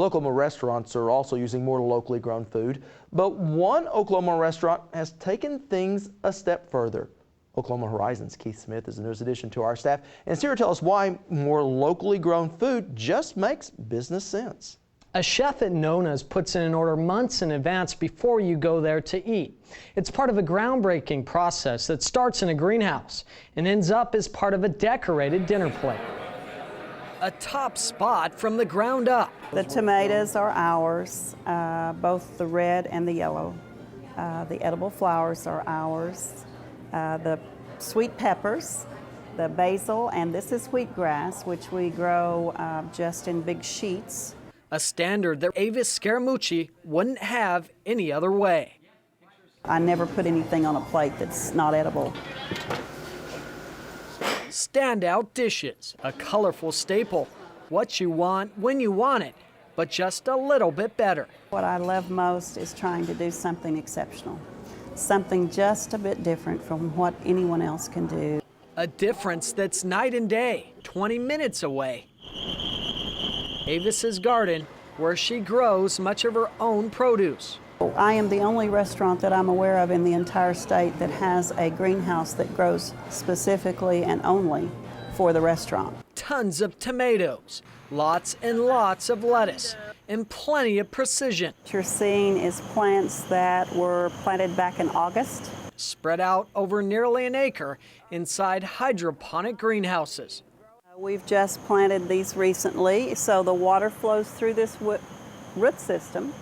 Oklahoma restaurants are also using more locally grown food, but one Oklahoma restaurant has taken things a step further. Oklahoma Horizon's Keith Smith is a news addition to our staff, and he's here to tell us why more locally grown food just makes business sense. A chef at Nona's puts in an order months in advance before you go there to eat. It's part of a groundbreaking process that starts in a greenhouse and ends up as part of a decorated dinner plate. A top spot from the ground up. The tomatoes are ours, both the red and the yellow. The edible flowers are ours. The sweet peppers, the basil, and this is wheatgrass, which we grow just in big sheets. A standard that Avis Scaramucci wouldn't have any other way. I never put anything on a plate that's not edible. Standout dishes, a colorful staple. What you want, when you want it, but just a little bit better. What I love most is trying to do something exceptional, something just a bit different from what anyone else can do. A difference that's night and day, 20 minutes away. Avis's garden, where she grows much of her own produce. I am the only restaurant that I'm aware of in the entire state that has a greenhouse that grows specifically and only for the restaurant. Tons of tomatoes, lots and lots of lettuce, and plenty of precision. What you're seeing is plants that were planted back in August. Spread out over nearly an acre inside hydroponic greenhouses. We've just planted these recently, so the water flows through this root system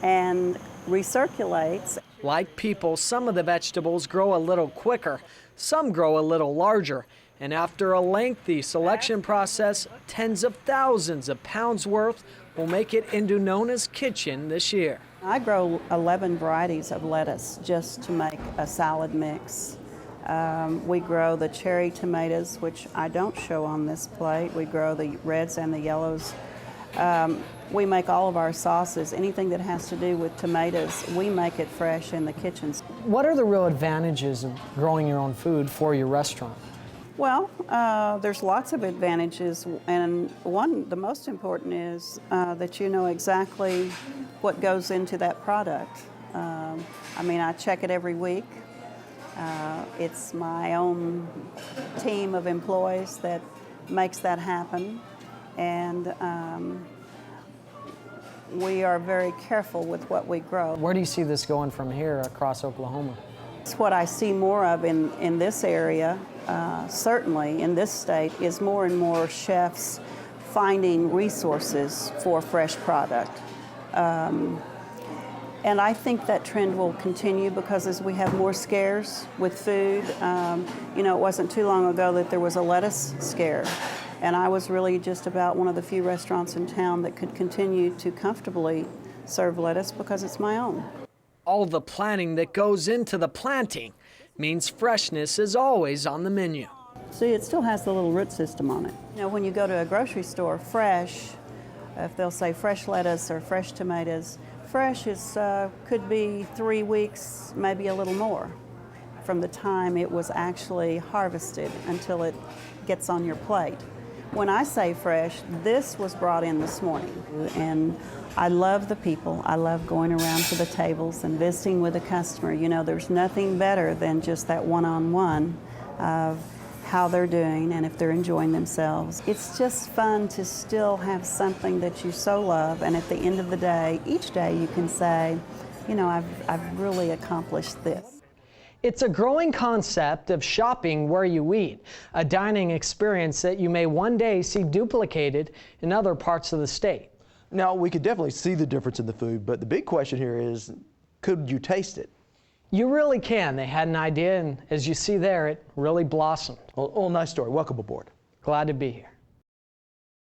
and recirculates. Like people, some of the vegetables grow a little quicker, some grow a little larger, and after a lengthy selection process, tens of thousands of pounds worth will make it into Nona's kitchen this year. I grow 11 varieties of lettuce just to make a salad mix. We grow the cherry tomatoes, which I don't show on this plate. We grow the reds and the yellows. We make all of our sauces. Anything that has to do with tomatoes, we make it fresh in the kitchens. What are the real advantages of growing your own food for your restaurant? Well, there's lots of advantages, and the most important is that you know exactly what goes into that product. I mean, I check it every week. It's my own team of employees that makes that happen, and we are very careful with what we grow. Where do you see this going from here across Oklahoma? It's what I see more of in this area, certainly in this state, is more and more chefs finding resources for fresh product. And I think that trend will continue because as we have more scares with food, you know, it wasn't too long ago that there was a lettuce scare. And I was really just about one of the few restaurants in town that could continue to comfortably serve lettuce because it's my own. All the planning that goes into the planting means freshness is always on the menu. See, it still has the little root system on it. You know, when you go to a grocery store, fresh, if they'll say fresh lettuce or fresh tomatoes, fresh is could be 3 weeks, maybe a little more, from the time it was actually harvested until it gets on your plate. When I say fresh, this was brought in this morning, and I love the people. I love going around to the tables and visiting with a customer. You know, there's nothing better than just that one-on-one of how they're doing and if they're enjoying themselves. It's just fun to still have something that you so love, and at the end of the day, each day you can say, you know, I've really accomplished this. It's a growing concept of shopping where you eat, a dining experience that you may one day see duplicated in other parts of the state. Now, we could definitely see the difference in the food, but the big question here is, could you taste it? You really can. They had an idea, and as you see there, it really blossomed. Well, nice story. Welcome aboard. Glad to be here.